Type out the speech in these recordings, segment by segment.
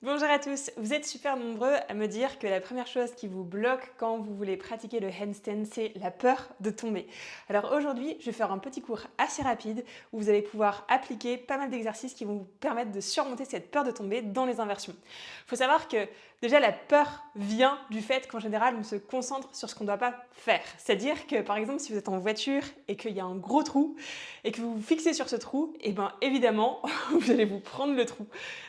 Bonjour à tous, vous êtes super nombreux à me dire que la première chose qui vous bloque quand vous voulez pratiquer le handstand, c'est la peur de tomber. Alors aujourd'hui, je vais faire un petit cours assez rapide où vous allez pouvoir appliquer pas mal d'exercices qui vont vous permettre de surmonter cette peur de tomber dans les inversions. Il faut savoir que déjà la peur vient du fait qu'en général on se concentre sur ce qu'on ne doit pas faire. C'est-à-dire que par exemple si vous êtes en voiture et qu'il y a un gros trou et que vous vous fixez sur ce trou, et bien évidemment vous allez vous prendre le trou.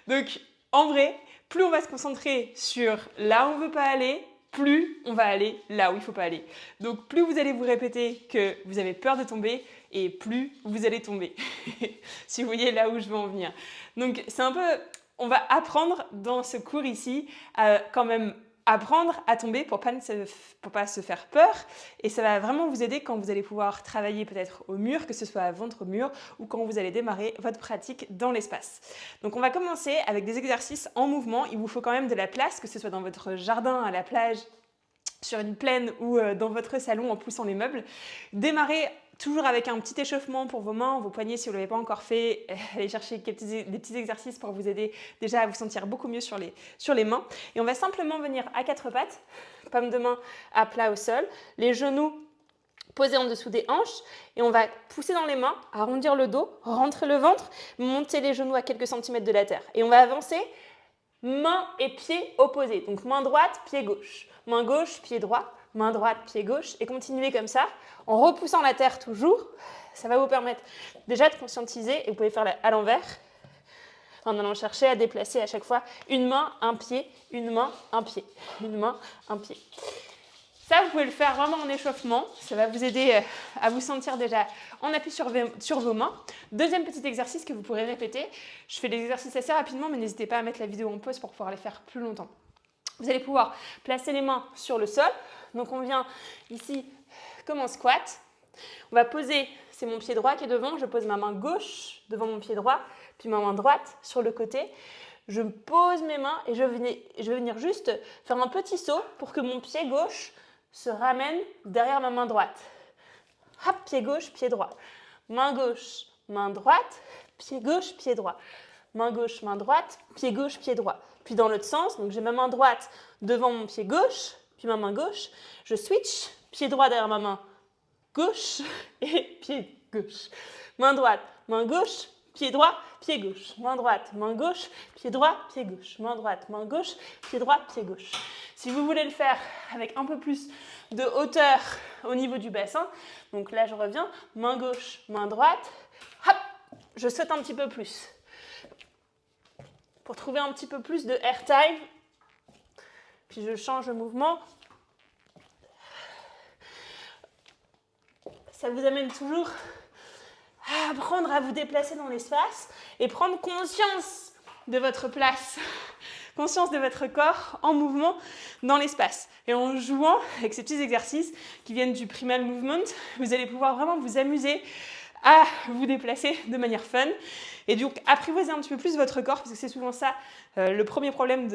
Donc en vrai, plus on va se concentrer sur là où on ne veut pas aller, plus on va aller là où il ne faut pas aller. Donc plus vous allez vous répéter que vous avez peur de tomber et plus vous allez tomber. Si vous voyez là où je veux en venir. Donc c'est un peu, on va apprendre dans ce cours ici à quand même apprendre à tomber pour pas se faire peur, et ça va vraiment vous aider quand vous allez pouvoir travailler peut-être au mur, que ce soit à ventre au mur ou quand vous allez démarrer votre pratique dans l'espace. Donc on va commencer avec des exercices en mouvement. Il vous faut quand même de la place, que ce soit dans votre jardin, à la plage, sur une plaine ou dans votre salon en poussant les meubles. Démarrez toujours avec un petit échauffement pour vos mains, vos poignets si vous ne l'avez pas encore fait. Allez chercher des petits exercices pour vous aider déjà à vous sentir beaucoup mieux sur les mains. Et on va simplement venir à quatre pattes, paume de main à plat au sol, les genoux posés en dessous des hanches, et on va pousser dans les mains, arrondir le dos, rentrer le ventre, monter les genoux à quelques centimètres de la terre. Et on va avancer main et pied opposés. Donc main droite, pied gauche. Main gauche, pied droit. Main droite, pied gauche. Et continuez comme ça, en repoussant la terre toujours. Ça va vous permettre déjà de conscientiser, et vous pouvez faire à l'envers, en allant chercher à déplacer à chaque fois une main, un pied, une main, un pied. Une main, un pied. Ça, vous pouvez le faire vraiment en échauffement. Ça va vous aider à vous sentir déjà en appui sur vos mains. Deuxième petit exercice que vous pourrez répéter. Je fais les exercices assez rapidement, mais n'hésitez pas à mettre la vidéo en pause pour pouvoir les faire plus longtemps. Vous allez pouvoir placer les mains sur le sol. Donc on vient ici comme en squat. On va poser, c'est mon pied droit qui est devant. Je pose ma main gauche devant mon pied droit, puis ma main droite sur le côté. Je pose mes mains et je vais venir juste faire un petit saut pour que mon pied gauche se ramène derrière ma main droite. Hop, pied gauche, pied droit. Main gauche, main droite, pied gauche, pied droit. Main gauche, main droite, pied gauche, pied droit. Puis dans l'autre sens, donc j'ai ma main droite devant mon pied gauche, puis ma main gauche. Je switch, pied droit derrière ma main gauche et pied gauche. Main droite, main gauche, pied droit, pied gauche. Main droite, main gauche, pied droit, pied gauche. Main droite, main gauche, pied droit, pied gauche. Si vous voulez le faire avec un peu plus de hauteur au niveau du bassin, donc là je reviens, main gauche, main droite, hop, je saute un petit peu plus. Pour trouver un petit peu plus de air time, puis je change de mouvement. Ça vous amène toujours à apprendre à vous déplacer dans l'espace et prendre conscience de votre place, conscience de votre corps en mouvement dans l'espace. Et en jouant avec ces petits exercices qui viennent du primal movement, vous allez pouvoir vraiment vous amuser à vous déplacer de manière fun. Et donc apprivoiser un petit peu plus votre corps, parce que c'est souvent ça le premier problème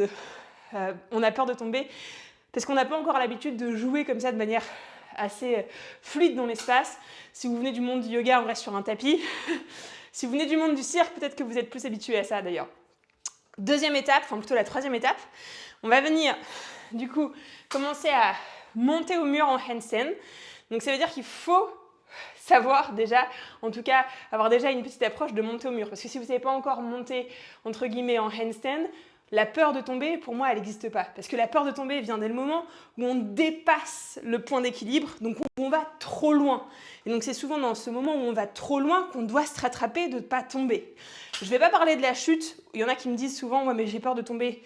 on a peur de tomber, parce qu'on n'a pas encore l'habitude de jouer comme ça de manière assez fluide dans l'espace. Si vous venez du monde du yoga, on reste sur un tapis. Si vous venez du monde du cirque, peut-être que vous êtes plus habitué à ça d'ailleurs. Deuxième étape, enfin plutôt la troisième étape, on va venir du coup commencer à monter au mur en handstand. Donc ça veut dire qu'il faut savoir déjà, en tout cas avoir déjà une petite approche de monter au mur. Parce que si vous ne savez pas encore monter entre guillemets en handstand, la peur de tomber, pour moi, elle n'existe pas. Parce que la peur de tomber vient dès le moment où on dépasse le point d'équilibre, donc où on va trop loin. Et donc c'est souvent dans ce moment où on va trop loin qu'on doit se rattraper de ne pas tomber. Je ne vais pas parler de la chute. Il y en a qui me disent souvent « Ouais, mais j'ai peur de tomber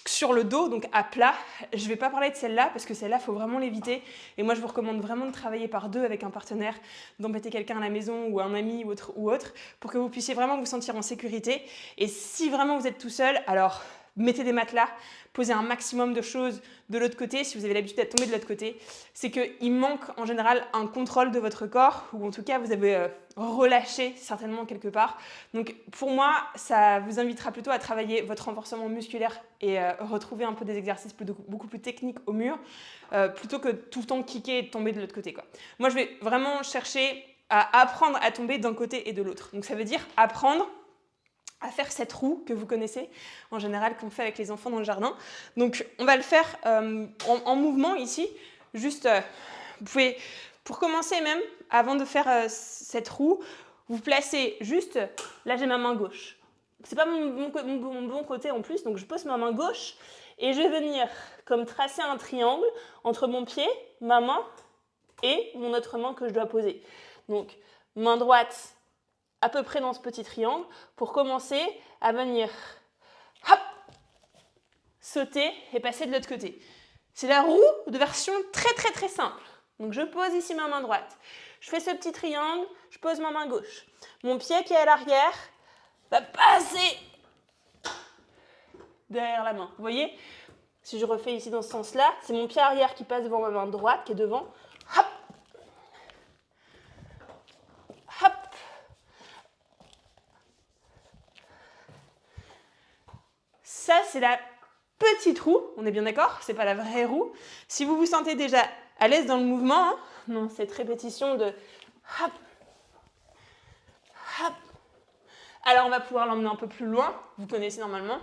sur le dos, donc à plat ». Je ne vais pas parler de celle-là, parce que celle-là, il faut vraiment l'éviter. Et moi, je vous recommande vraiment de travailler par deux avec un partenaire, d'embêter quelqu'un à la maison ou un ami ou autre, pour que vous puissiez vraiment vous sentir en sécurité. Et si vraiment vous êtes tout seul, alors mettez des matelas, posez un maximum de choses de l'autre côté, si vous avez l'habitude d'être tombé de l'autre côté. C'est qu'il manque en général un contrôle de votre corps, ou en tout cas vous avez relâché certainement quelque part. Donc pour moi, ça vous invitera plutôt à travailler votre renforcement musculaire et retrouver un peu des exercices beaucoup plus techniques au mur, plutôt que tout le temps kicker et tomber de l'autre côté, quoi. Moi, je vais vraiment chercher à apprendre à tomber d'un côté et de l'autre. Donc ça veut dire apprendre à faire cette roue que vous connaissez en général qu'on fait avec les enfants dans le jardin. Donc on va le faire en mouvement ici. Juste, vous pouvez, pour commencer même, avant de faire cette roue, vous placez juste, là j'ai ma main gauche. C'est pas mon bon côté en plus, donc je pose ma main gauche et je vais venir comme tracer un triangle entre mon pied, ma main et mon autre main que je dois poser. Donc main droite à peu près dans ce petit triangle pour commencer à venir hop, sauter et passer de l'autre côté. C'est la roue de version très simple. Donc je pose ici ma main droite. Je fais ce petit triangle, je pose ma main gauche. Mon pied qui est à l'arrière va passer derrière la main. Vous voyez? Si je refais ici dans ce sens-là, c'est mon pied arrière qui passe devant ma main droite qui est devant. Hop! Hop! Ça, c'est la petite roue. On est bien d'accord? C'est pas la vraie roue. Si vous vous sentez déjà à l'aise dans le mouvement, dans cette répétition de hop, hop. Alors, on va pouvoir l'emmener un peu plus loin. Vous connaissez normalement.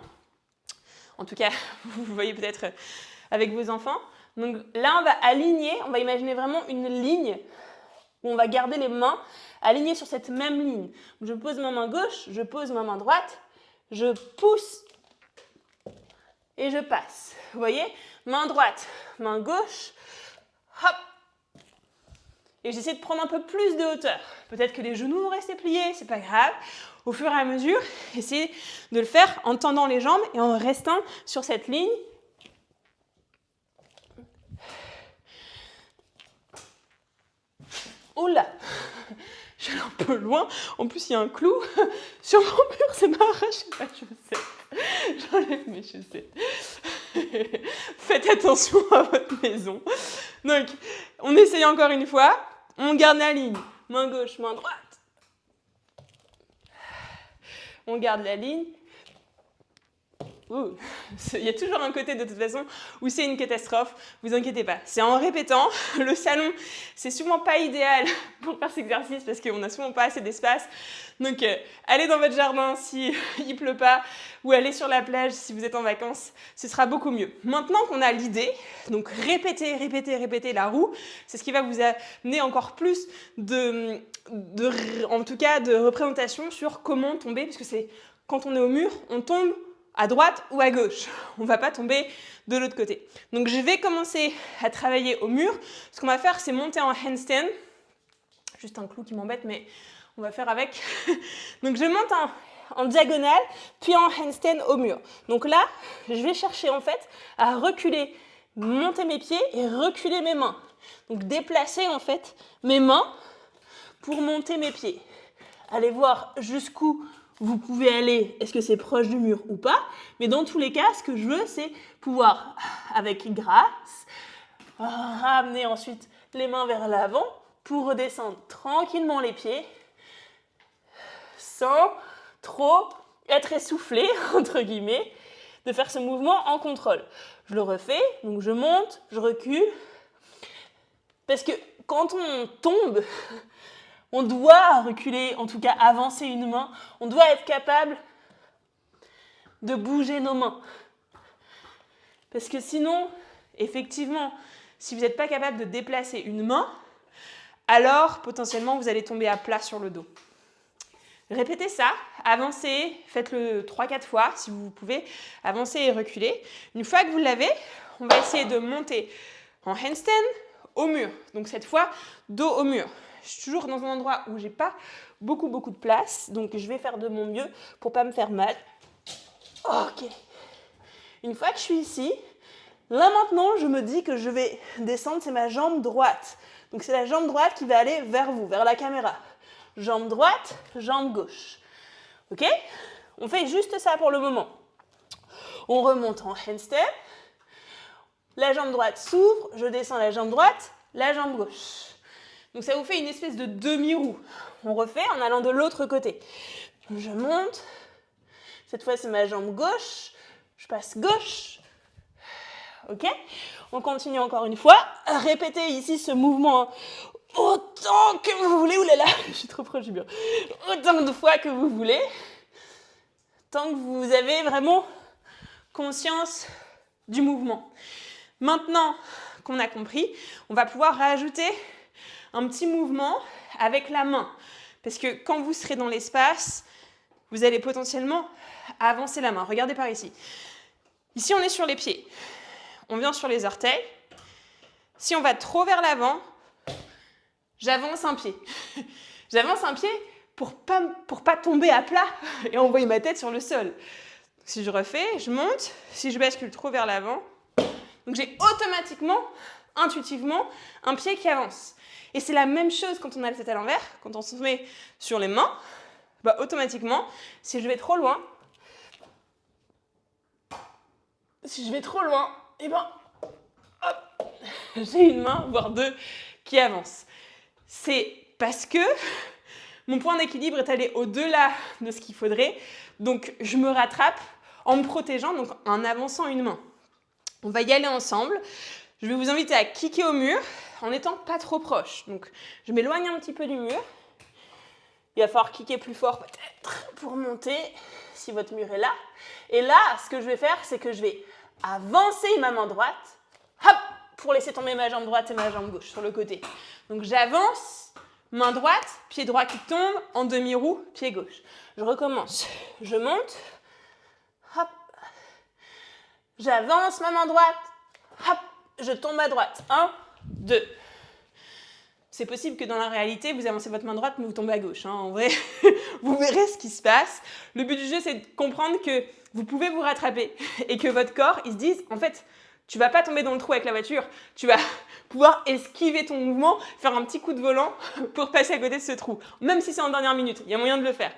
En tout cas, vous voyez peut-être avec vos enfants. Donc là, on va aligner, on va imaginer vraiment une ligne où on va garder les mains alignées sur cette même ligne. Je pose ma main gauche, je pose ma main droite, je pousse et je passe. Vous voyez? Main droite, main gauche, hop. Et j'essaie de prendre un peu plus de hauteur. Peut-être que les genoux vont rester pliés, c'est pas grave. Au fur et à mesure, essayez de le faire en tendant les jambes et en restant sur cette ligne. Oula, je suis allée un peu loin. En plus, il y a un clou sur mon mur, c'est ma arraché ma chaussette. J'enlève mes chaussettes. Faites attention à votre maison. Donc, on essaye encore une fois. On garde la ligne. Main gauche, main droite. On garde la ligne. Ouh. Il y a toujours un côté de toute façon où c'est une catastrophe, vous inquiétez pas. C'est en répétant, le salon c'est souvent pas idéal pour faire cet exercice parce qu'on n'a souvent pas assez d'espace. Donc allez dans votre jardin si il pleut pas ou allez sur la plage si vous êtes en vacances, ce sera beaucoup mieux. Maintenant qu'on a l'idée, donc répétez la roue, c'est ce qui va vous amener encore plus en tout cas de représentation sur comment tomber, puisque c'est quand on est au mur, on tombe à droite ou à gauche. On ne va pas tomber de l'autre côté. Donc je vais commencer à travailler au mur. Ce qu'on va faire, c'est monter en handstand. Juste un clou qui m'embête, mais on va faire avec. Donc je monte en diagonale, puis en handstand au mur. Donc là, je vais chercher en fait à reculer, monter mes pieds et reculer mes mains. Donc déplacer en fait mes mains pour monter mes pieds. Allez voir jusqu'où vous pouvez aller, est-ce que c'est proche du mur ou pas, mais dans tous les cas, ce que je veux, c'est pouvoir, avec grâce, ramener ensuite les mains vers l'avant pour redescendre tranquillement les pieds, sans trop être essoufflé, entre guillemets, de faire ce mouvement en contrôle. Je le refais, donc je monte, je recule, parce que quand on tombe, on doit reculer, en tout cas avancer une main. On doit être capable de bouger nos mains. Parce que sinon, effectivement, si vous n'êtes pas capable de déplacer une main, alors potentiellement vous allez tomber à plat sur le dos. Répétez ça, avancez, faites-le 3-4 fois si vous pouvez, avancez et reculez. Une fois que vous l'avez, on va essayer de monter en handstand au mur. Donc cette fois, dos au mur. Je suis toujours dans un endroit où j'ai pas beaucoup de place, donc je vais faire de mon mieux pour pas me faire mal. Ok. Une fois que je suis ici, là maintenant, je me dis que je vais descendre, c'est ma jambe droite. Donc c'est la jambe droite qui va aller vers vous, vers la caméra. Jambe droite, jambe gauche. Ok? On fait juste ça pour le moment. On remonte en handstand. La jambe droite s'ouvre, je descends la jambe droite, la jambe gauche. Donc ça vous fait une espèce de demi-roue. On refait en allant de l'autre côté. Je monte. Cette fois, c'est ma jambe gauche. Je passe gauche. Ok? On continue encore une fois. Répétez ici ce mouvement autant que vous voulez. Ouh là là, je suis trop proche du mur. Autant de fois que vous voulez. Tant que vous avez vraiment conscience du mouvement. Maintenant qu'on a compris, on va pouvoir rajouter un petit mouvement avec la main. Parce que quand vous serez dans l'espace, vous allez potentiellement avancer la main. Regardez par ici. Ici, on est sur les pieds. On vient sur les orteils. Si on va trop vers l'avant, j'avance un pied. J'avance un pied pour pas tomber à plat et envoyer ma tête sur le sol. Si je refais, je monte. Si je bascule trop vers l'avant, donc j'ai automatiquement, intuitivement, un pied qui avance. Et c'est la même chose quand on a la tête à l'envers, quand on se met sur les mains, bah, automatiquement, si je vais trop loin, et ben, hop, j'ai une main, voire deux, qui avance. C'est parce que mon point d'équilibre est allé au-delà de ce qu'il faudrait, donc je me rattrape en me protégeant, donc en avançant une main. On va y aller ensemble. Je vais vous inviter à kicker au mur en n'étant pas trop proche. Donc, je m'éloigne un petit peu du mur. Il va falloir kicker plus fort peut-être pour monter si votre mur est là. Et là, ce que je vais faire, c'est que je vais avancer ma main droite, hop, pour laisser tomber ma jambe droite et ma jambe gauche sur le côté. Donc, j'avance, main droite, pied droit qui tombe, en demi-roue, pied gauche. Je recommence. Je monte, hop, j'avance ma main droite, hop, je tombe à droite. 1, 2. C'est possible que dans la réalité, vous avancez votre main droite, mais vous tombez à gauche. En vrai, vous verrez ce qui se passe. Le but du jeu, c'est de comprendre que vous pouvez vous rattraper et que votre corps, il se dise, en fait, tu vas pas tomber dans le trou avec la voiture, tu vas pouvoir esquiver ton mouvement, faire un petit coup de volant pour passer à côté de ce trou. Même si c'est en dernière minute, il y a moyen de le faire.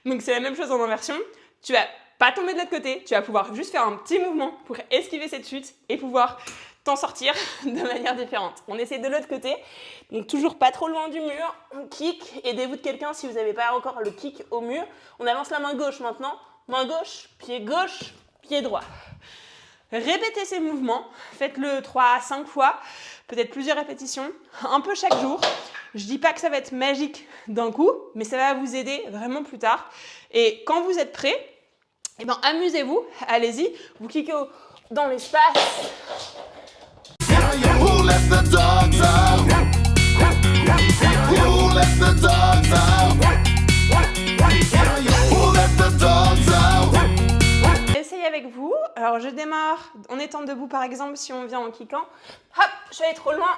Donc c'est la même chose en inversion. Tu vas pas tomber de l'autre côté, tu vas pouvoir juste faire un petit mouvement pour esquiver cette chute et pouvoir t'en sortir de manière différente. On essaie de l'autre côté, donc toujours pas trop loin du mur, on kick, aidez-vous de quelqu'un si vous n'avez pas encore le kick au mur. On avance la main gauche maintenant, main gauche, pied droit. Répétez ces mouvements, faites-le 3 à 5 fois, peut-être plusieurs répétitions, un peu chaque jour. Je dis pas que ça va être magique d'un coup, mais ça va vous aider vraiment plus tard. Et quand vous êtes prêts, eh ben, amusez-vous, allez-y, vous kickez dans l'espace. Who let the dogs out? Who let the dogs out? Who let the dogs out? Essayez avec vous. Alors je démarre en étant debout par exemple, si on vient en kickant. Hop, je suis allée trop loin.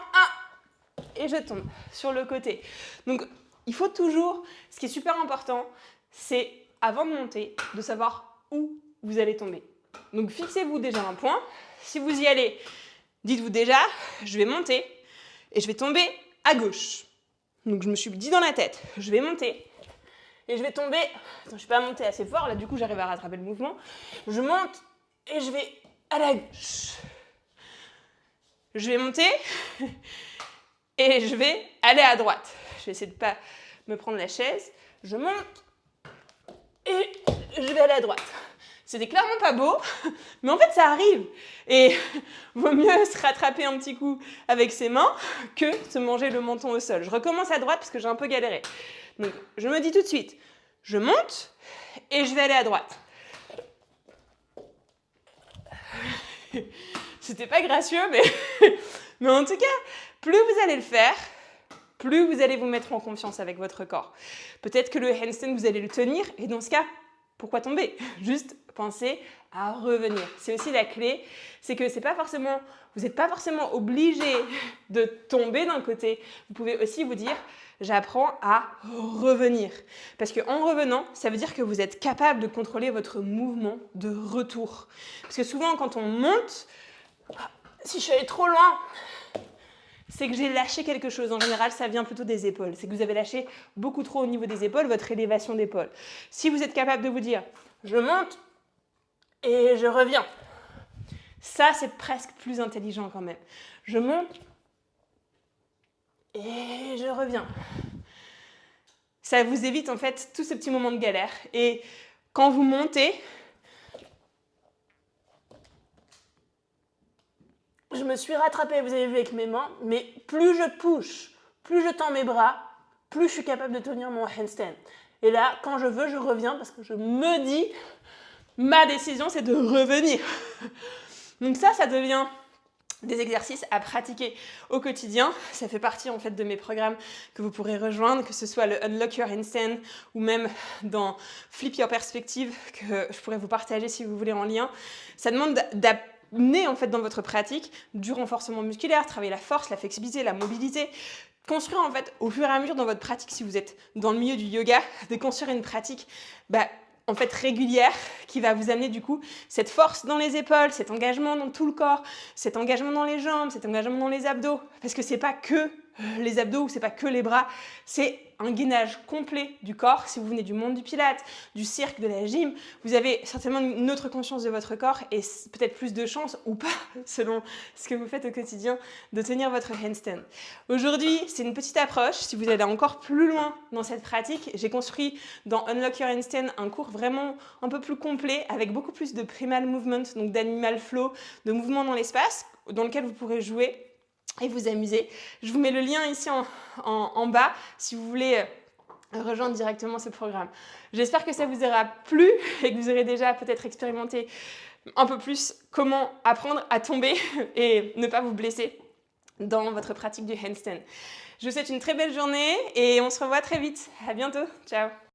Et je tombe sur le côté. Donc il faut toujours, ce qui est super important, c'est avant de monter, de savoir où vous allez tomber. Donc fixez-vous déjà un point. Si vous y allez, dites-vous déjà, je vais monter et je vais tomber à gauche. Donc je me suis dit dans la tête, je vais monter et je vais tomber. Attends, je ne suis pas montée assez fort, là du coup j'arrive à rattraper le mouvement. Je monte et je vais à la gauche. Je vais monter et je vais aller à droite. Je vais essayer de ne pas me prendre la chaise. Je monte et je vais aller à droite. C'était clairement pas beau, mais en fait ça arrive. Et vaut mieux se rattraper un petit coup avec ses mains que se manger le menton au sol. Je recommence à droite parce que j'ai un peu galéré. Donc je me dis tout de suite, je monte et je vais aller à droite. C'était pas gracieux, mais en tout cas, plus vous allez le faire, plus vous allez vous mettre en confiance avec votre corps. Peut-être que le handstand, vous allez le tenir, et dans ce cas, pourquoi tomber? Juste pensez à revenir. C'est aussi la clé, c'est que vous n'êtes pas forcément obligé de tomber d'un côté. Vous pouvez aussi vous dire, j'apprends à revenir. Parce qu'en revenant, ça veut dire que vous êtes capable de contrôler votre mouvement de retour. Parce que souvent, quand on monte, si je suis allée trop loin, c'est que j'ai lâché quelque chose. En général, ça vient plutôt des épaules. C'est que vous avez lâché beaucoup trop au niveau des épaules, votre élévation d'épaule. Si vous êtes capable de vous dire, je monte et je reviens. Ça, c'est presque plus intelligent quand même. Je monte et je reviens. Ça vous évite en fait tous ces petits moments de galère. Et quand vous montez, je me suis rattrapée, vous avez vu avec mes mains, mais plus je push, plus je tends mes bras, plus je suis capable de tenir mon handstand. Et là, quand je veux, je reviens parce que je me dis, ma décision, c'est de revenir. Donc ça devient des exercices à pratiquer au quotidien. Ça fait partie en fait de mes programmes que vous pourrez rejoindre, que ce soit le Unlock Your Handstand ou même dans Flip Your Perspective que je pourrais vous partager si vous voulez en lien. Ça demande d'amener en fait dans votre pratique du renforcement musculaire, travailler la force, la flexibilité, la mobilité. Construire en fait au fur et à mesure dans votre pratique, si vous êtes dans le milieu du yoga, de construire une pratique en fait régulière qui va vous amener du coup cette force dans les épaules, cet engagement dans tout le corps, cet engagement dans les jambes, cet engagement dans les abdos. Parce que c'est pas que les abdos ou c'est pas que les bras, c'est un gainage complet du corps. Si vous venez du monde du pilates, du cirque, de la gym, vous avez certainement une autre conscience de votre corps et peut-être plus de chance ou pas, selon ce que vous faites au quotidien, de tenir votre handstand. Aujourd'hui, c'est une petite approche. Si vous allez encore plus loin dans cette pratique, j'ai construit dans Unlock Your Handstand un cours vraiment un peu plus complet avec beaucoup plus de primal movement, donc d'animal flow, de mouvements dans l'espace, dans lequel vous pourrez jouer et vous amuser. Je vous mets le lien ici en bas si vous voulez rejoindre directement ce programme. J'espère que ça vous aura plu et que vous aurez déjà peut-être expérimenté un peu plus comment apprendre à tomber et ne pas vous blesser dans votre pratique du handstand. Je vous souhaite une très belle journée et on se revoit très vite. À bientôt. Ciao.